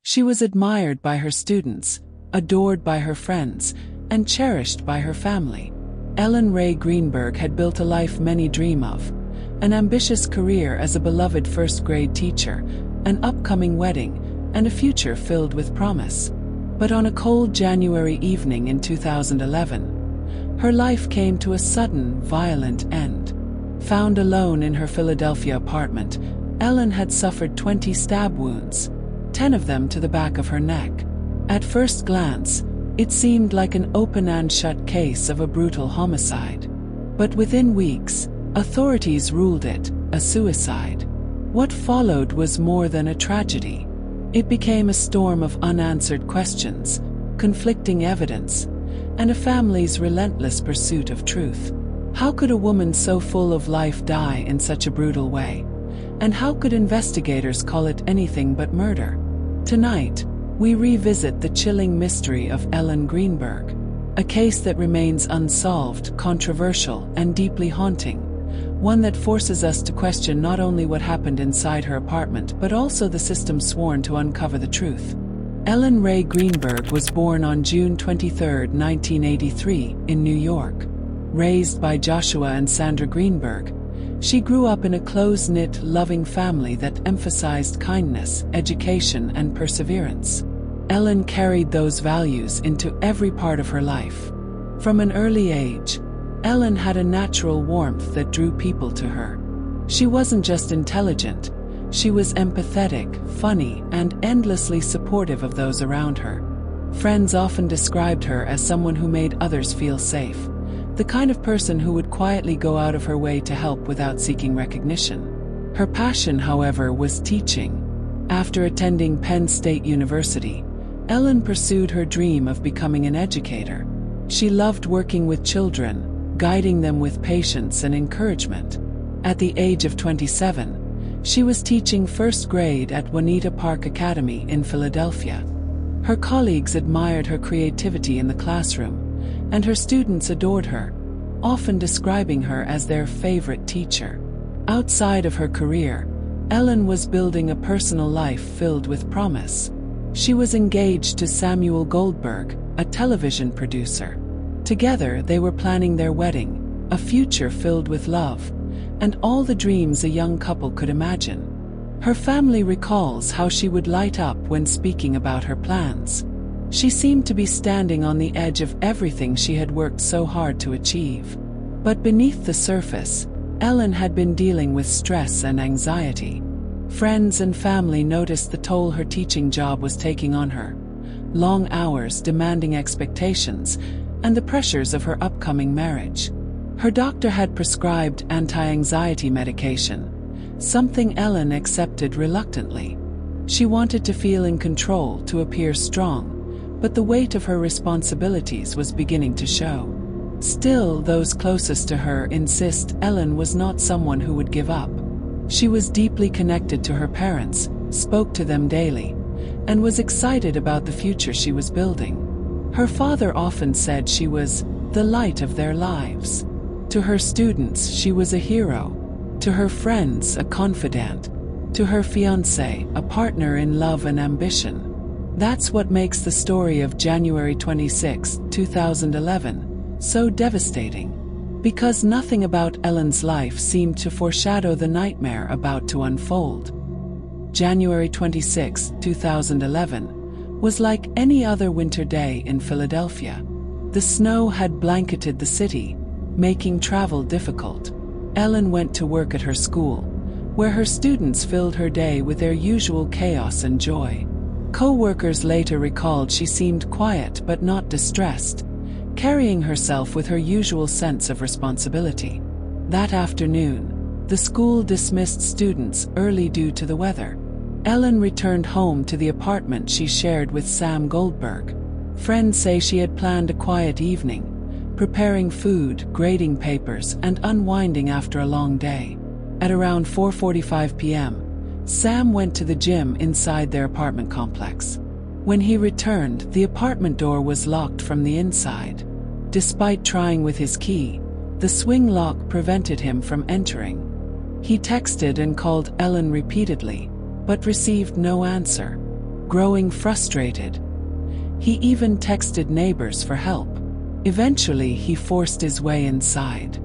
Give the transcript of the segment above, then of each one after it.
She was admired by her students, adored by her friends, and cherished by her family. Ellen Ray Greenberg had built a life many dream of: an ambitious career as a beloved first-grade teacher, an upcoming wedding, and a future filled with promise. But on a cold January evening in 2011, her life came to a sudden, violent end. Found alone in her Philadelphia apartment, Ellen had suffered 20 stab wounds, 10 of them to the back of her neck. At first glance, it seemed like an open and shut case of a brutal homicide. But within weeks, authorities ruled it a suicide. What followed was more than a tragedy. It became a storm of unanswered questions, conflicting evidence, and a family's relentless pursuit of truth. How could a woman so full of life die in such a brutal way? And how could investigators call it anything but murder? Tonight, we revisit the chilling mystery of Ellen Greenberg, a case that remains unsolved, controversial, and deeply haunting, one that forces us to question not only what happened inside her apartment but also the system sworn to uncover the truth. Ellen Ray Greenberg was born on June 23, 1983, in New York. Raised by Joshua and Sandra Greenberg, she grew up in a close-knit, loving family that emphasized kindness, education, and perseverance. Ellen carried those values into every part of her life. From an early age, Ellen had a natural warmth that drew people to her. She wasn't just intelligent, she was empathetic, funny, and endlessly supportive of those around her. Friends often described her as someone who made others feel safe, the kind of person who would quietly go out of her way to help without seeking recognition. Her passion, however, was teaching. After attending Penn State University, Ellen pursued her dream of becoming an educator. She loved working with children, guiding them with patience and encouragement. At the age of 27, she was teaching first grade at Juanita Park Academy in Philadelphia. Her colleagues admired her creativity in the classroom, and her students adored her, often describing her as their favorite teacher. Outside of her career, Ellen was building a personal life filled with promise. She was engaged to Samuel Goldberg, a television producer. Together, they were planning their wedding, a future filled with love, and all the dreams a young couple could imagine. Her family recalls how she would light up when speaking about her plans. She seemed to be standing on the edge of everything she had worked so hard to achieve. But beneath the surface, Ellen had been dealing with stress and anxiety. Friends and family noticed the toll her teaching job was taking on her: long hours, demanding expectations, and the pressures of her upcoming marriage. Her doctor had prescribed anti-anxiety medication, something Ellen accepted reluctantly. She wanted to feel in control, to appear strong, but the weight of her responsibilities was beginning to show. Still, those closest to her insist Ellen was not someone who would give up. She was deeply connected to her parents, spoke to them daily, and was excited about the future she was building. Her father often said she was the light of their lives. To her students, she was a hero. To her friends, a confidant. To her fiancé, a partner in love and ambition. That's what makes the story of January 26, 2011, so devastating. Because nothing about Ellen's life seemed to foreshadow the nightmare about to unfold. January 26, 2011, was like any other winter day in Philadelphia. The snow had blanketed the city, making travel difficult. Ellen went to work at her school, where her students filled her day with their usual chaos and joy. Co-workers later recalled she seemed quiet but not distressed, carrying herself with her usual sense of responsibility. That afternoon, the school dismissed students early due to the weather. Ellen returned home to the apartment she shared with Sam Goldberg. Friends say she had planned a quiet evening, preparing food, grading papers, and unwinding after a long day. At around 4:45 p.m., Sam went to the gym inside their apartment complex. When he returned, the apartment door was locked from the inside. Despite trying with his key, the swing lock prevented him from entering. He texted and called Ellen repeatedly, but received no answer. growing frustrated. He even texted neighbors for help. Eventually, he forced his way inside.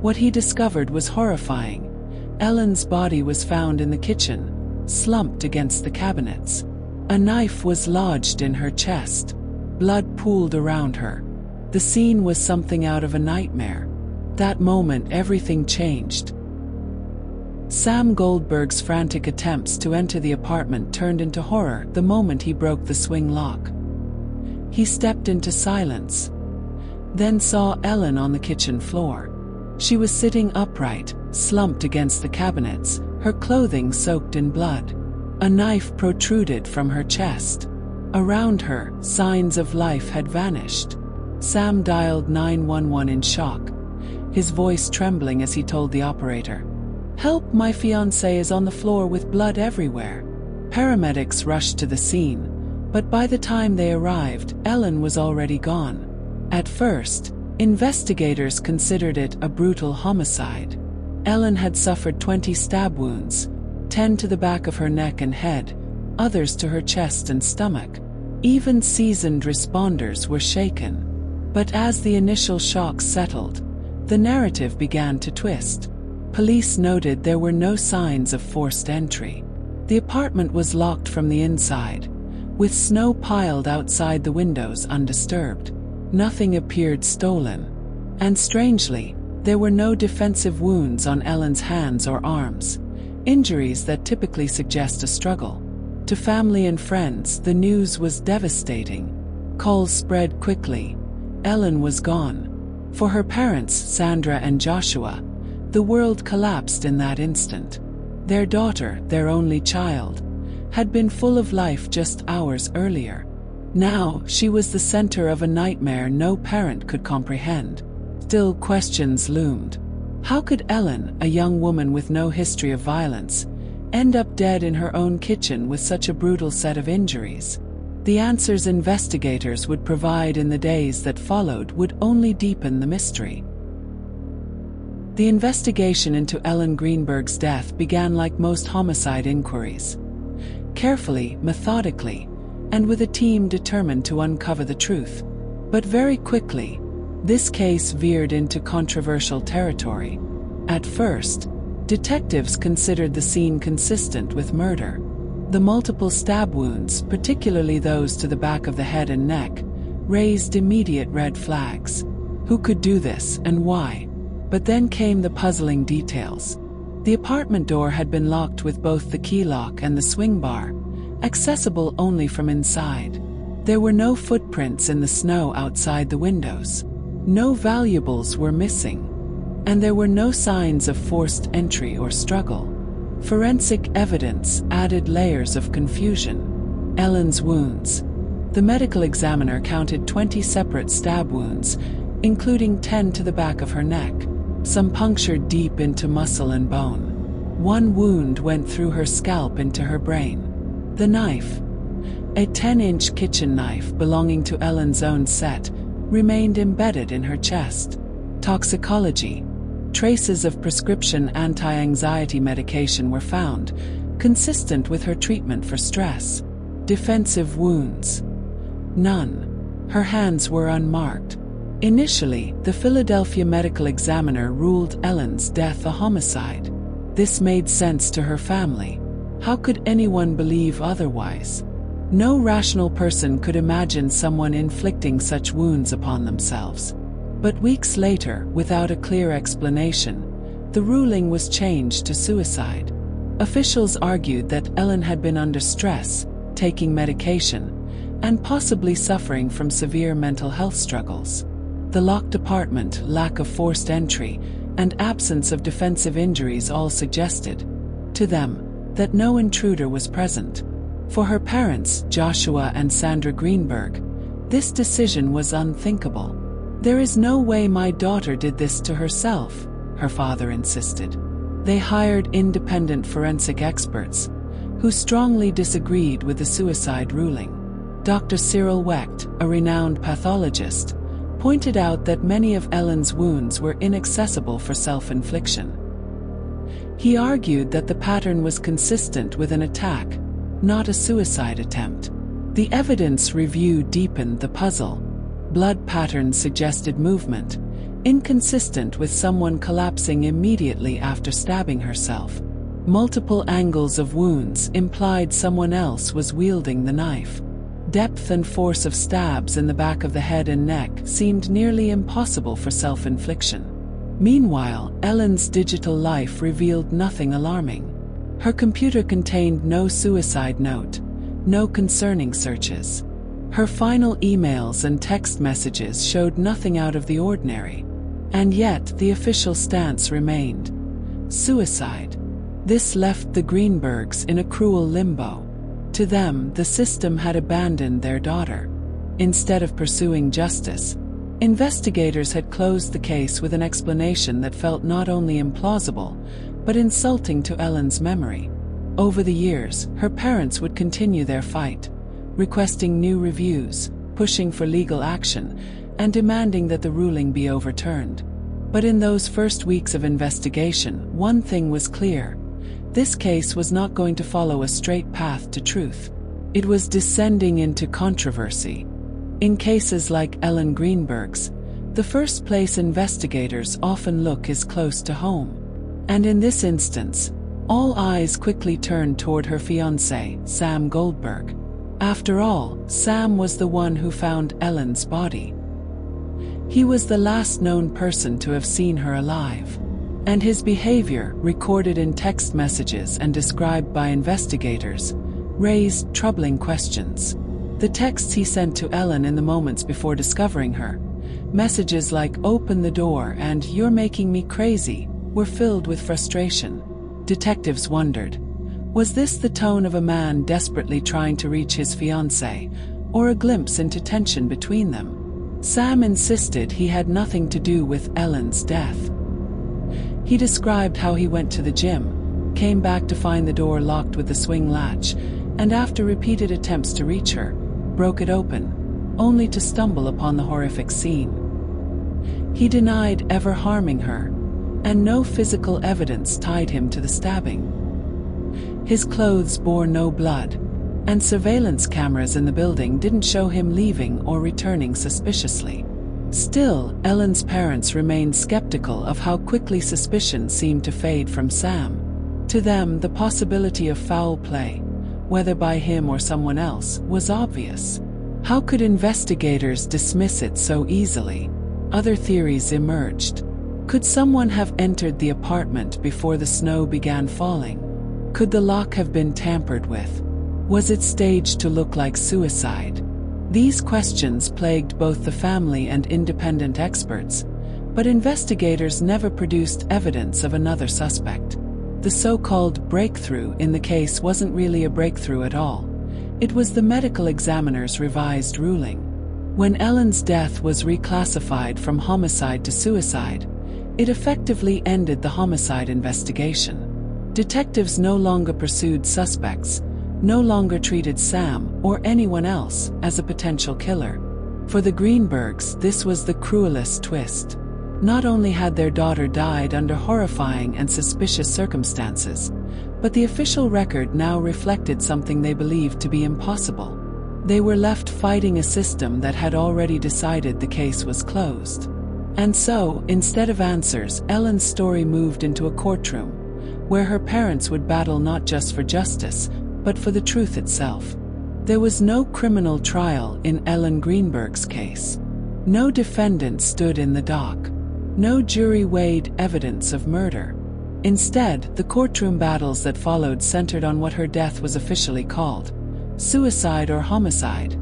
What he discovered was horrifying. Ellen's body was found in the kitchen, slumped against the cabinets. A knife was lodged in her chest. Blood pooled around her. The scene was something out of a nightmare. That moment, everything changed. Sam Goldberg's frantic attempts to enter the apartment turned into horror the moment he broke the swing lock. He stepped into silence, then saw Ellen on the kitchen floor. She was sitting upright, slumped against the cabinets, her clothing soaked in blood. A knife protruded from her chest. Around her, signs of life had vanished. Sam dialed 911 in shock, his voice trembling as he told the operator, "Help, my fiancé is on the floor with blood everywhere." Paramedics rushed to the scene, but by the time they arrived, Ellen was already gone. At first, investigators considered it a brutal homicide. Ellen had suffered 20 stab wounds, 10 to the back of her neck and head, others to her chest and stomach. Even seasoned responders were shaken. But as the initial shock settled, the narrative began to twist. Police noted there were no signs of forced entry. The apartment was locked from the inside, with snow piled outside the windows undisturbed. Nothing appeared stolen. And strangely, there were no defensive wounds on Ellen's hands or arms, injuries that typically suggest a struggle. To family and friends, the news was devastating. Calls spread quickly. Ellen was gone. For her parents, Sandra and Joshua, the world collapsed in that instant. Their daughter, their only child, had been full of life just hours earlier. Now, she was the center of a nightmare no parent could comprehend. Still, questions loomed. How could Ellen, a young woman with no history of violence, end up dead in her own kitchen with such a brutal set of injuries? The answers investigators would provide in the days that followed would only deepen the mystery. The investigation into Ellen Greenberg's death began like most homicide inquiries. Carefully, methodically, and with a team determined to uncover the truth. But very quickly, this case veered into controversial territory. At first, detectives considered the scene consistent with murder. The multiple stab wounds, particularly those to the back of the head and neck, raised immediate red flags. Who could do this, and why? But then came the puzzling details. The apartment door had been locked with both the key lock and the swing bar, accessible only from inside. There were no footprints in the snow outside the windows. No valuables were missing. And there were no signs of forced entry or struggle. Forensic evidence added layers of confusion. Ellen's wounds. The medical examiner counted 20 separate stab wounds, including 10 to the back of her neck. Some punctured deep into muscle and bone. One wound went through her scalp into her brain. The knife, a 10-inch kitchen knife belonging to Ellen's own set, remained embedded in her chest. Toxicology. Traces of prescription anti-anxiety medication were found, consistent with her treatment for stress. Defensive wounds. None. Her hands were unmarked. Initially, the Philadelphia medical examiner ruled Ellen's death a homicide. This made sense to her family. How could anyone believe otherwise? No rational person could imagine someone inflicting such wounds upon themselves. But weeks later, without a clear explanation, the ruling was changed to suicide. Officials argued that Ellen had been under stress, taking medication, and possibly suffering from severe mental health struggles. The locked apartment, lack of forced entry, and absence of defensive injuries all suggested, to them, that no intruder was present. For her parents, Joshua and Sandra Greenberg, this decision was unthinkable. "There is no way my daughter did this to herself," her father insisted. They hired independent forensic experts, who strongly disagreed with the suicide ruling. Dr. Cyril Wecht, a renowned pathologist, pointed out that many of Ellen's wounds were inaccessible for self-infliction. He argued that the pattern was consistent with an attack, not a suicide attempt. The evidence review deepened the puzzle. Blood patterns suggested movement, inconsistent with someone collapsing immediately after stabbing herself. Multiple angles of wounds implied someone else was wielding the knife. Depth and force of stabs in the back of the head and neck seemed nearly impossible for self-infliction. Meanwhile, Ellen's digital life revealed nothing alarming. Her computer contained no suicide note, no concerning searches. Her final emails and text messages showed nothing out of the ordinary. And yet, the official stance remained: suicide. This left the Greenbergs in a cruel limbo. To them, the system had abandoned their daughter. Instead of pursuing justice, investigators had closed the case with an explanation that felt not only implausible, but insulting to Ellen's memory. Over the years, her parents would continue their fight, requesting new reviews, pushing for legal action, and demanding that the ruling be overturned. But in those first weeks of investigation, one thing was clear: this case was not going to follow a straight path to truth. It was descending into controversy. In cases like Ellen Greenberg's, the first place investigators often look is close to home. And in this instance, all eyes quickly turned toward her fiancé, Sam Goldberg. After all, Sam was the one who found Ellen's body. He was the last known person to have seen her alive. And his behavior, recorded in text messages and described by investigators, raised troubling questions. The texts he sent to Ellen in the moments before discovering her, messages like "open the door" and "you're making me crazy," were filled with frustration. Detectives wondered, was this the tone of a man desperately trying to reach his fiancée, or a glimpse into tension between them? Sam insisted he had nothing to do with Ellen's death. He described how he went to the gym, came back to find the door locked with the swing latch, and after repeated attempts to reach her, broke it open, only to stumble upon the horrific scene. He denied ever harming her, and no physical evidence tied him to the stabbing. His clothes bore no blood, and surveillance cameras in the building didn't show him leaving or returning suspiciously. Still, Ellen's parents remained skeptical of how quickly suspicion seemed to fade from Sam. To them, the possibility of foul play, whether by him or someone else, was obvious. How could investigators dismiss it so easily? Other theories emerged. Could someone have entered the apartment before the snow began falling? Could the lock have been tampered with? Was it staged to look like suicide? These questions plagued both the family and independent experts, but investigators never produced evidence of another suspect. The so-called breakthrough in the case wasn't really a breakthrough at all. It was the medical examiner's revised ruling. When Ellen's death was reclassified from homicide to suicide, it effectively ended the homicide investigation. Detectives no longer pursued suspects, no longer treated Sam or anyone else as a potential killer. For the Greenbergs, this was the cruelest twist. Not only had their daughter died under horrifying and suspicious circumstances, but the official record now reflected something they believed to be impossible. They were left fighting a system that had already decided the case was closed. And so, instead of answers, Ellen's story moved into a courtroom, where her parents would battle not just for justice, but for the truth itself. There was no criminal trial in Ellen Greenberg's case. No defendant stood in the dock. No jury weighed evidence of murder. Instead, the courtroom battles that followed centered on what her death was officially called: suicide or homicide,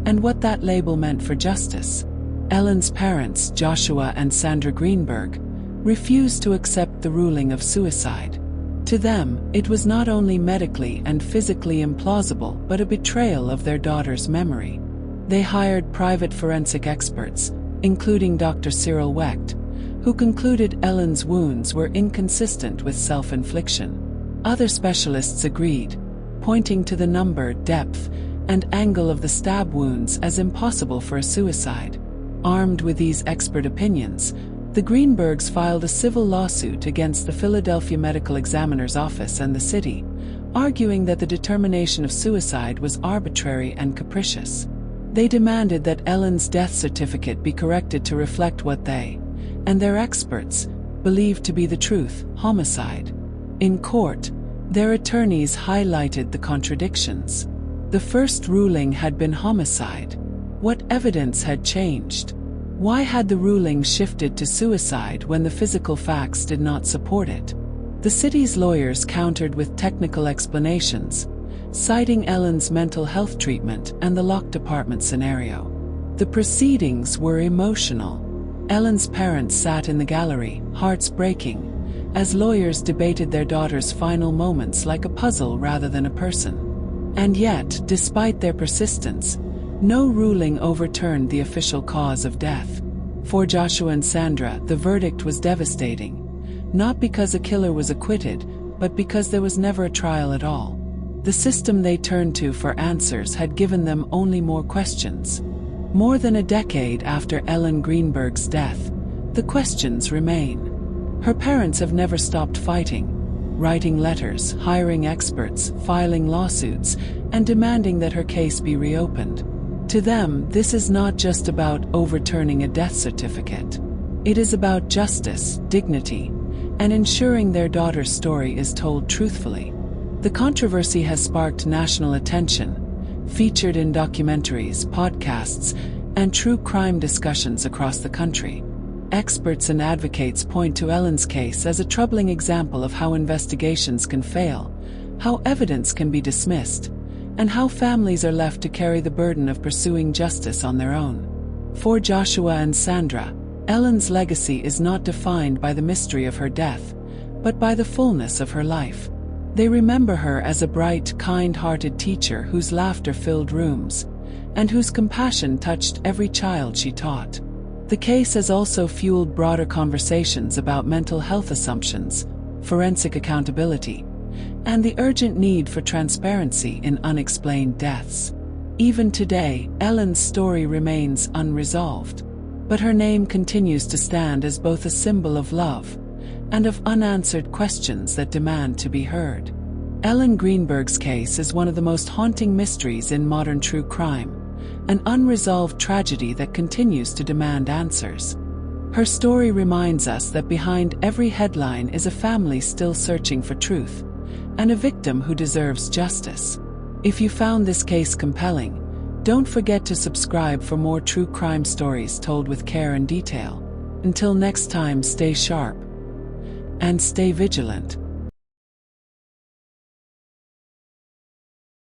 and what that label meant for justice. Ellen's parents, Joshua and Sandra Greenberg, refused to accept the ruling of suicide. To them, it was not only medically and physically implausible but a betrayal of their daughter's memory. They hired private forensic experts, including Dr. Cyril Wecht, who concluded Ellen's wounds were inconsistent with self-infliction. Other specialists agreed, pointing to the number, depth, and angle of the stab wounds as impossible for a suicide. Armed with these expert opinions, the Greenbergs filed a civil lawsuit against the Philadelphia Medical Examiner's Office and the city, arguing that the determination of suicide was arbitrary and capricious. They demanded that Ellen's death certificate be corrected to reflect what they, and their experts, believed to be the truth: homicide. In court, their attorneys highlighted the contradictions. The first ruling had been homicide. What evidence had changed? Why had the ruling shifted to suicide when the physical facts did not support it? The city's lawyers countered with technical explanations, citing Ellen's mental health treatment and the locked apartment scenario. The proceedings were emotional. Ellen's parents sat in the gallery, hearts breaking, as lawyers debated their daughter's final moments like a puzzle rather than a person. And yet, despite their persistence, no ruling overturned the official cause of death. For Joshua and Sandra, the verdict was devastating, not because a killer was acquitted, but because there was never a trial at all. The system they turned to for answers had given them only more questions. More than a decade after Ellen Greenberg's death, the questions remain. Her parents have never stopped fighting, writing letters, hiring experts, filing lawsuits, and demanding that her case be reopened. To them, this is not just about overturning a death certificate. It is about justice, dignity, and ensuring their daughter's story is told truthfully. The controversy has sparked national attention, featured in documentaries, podcasts, and true crime discussions across the country. Experts and advocates point to Ellen's case as a troubling example of how investigations can fail, how evidence can be dismissed, and how families are left to carry the burden of pursuing justice on their own. For Joshua and Sandra, Ellen's legacy is not defined by the mystery of her death, but by the fullness of her life. They remember her as a bright, kind-hearted teacher whose laughter filled rooms, and whose compassion touched every child she taught. The case has also fueled broader conversations about mental health assumptions, forensic accountability, and the urgent need for transparency in unexplained deaths. Even today, Ellen's story remains unresolved, but her name continues to stand as both a symbol of love and of unanswered questions that demand to be heard. Ellen Greenberg's case is one of the most haunting mysteries in modern true crime, an unresolved tragedy that continues to demand answers. Her story reminds us that behind every headline is a family still searching for truth, and a victim who deserves justice. If you found this case compelling, don't forget to subscribe for more true crime stories told with care and detail. Until next time, stay sharp and stay vigilant.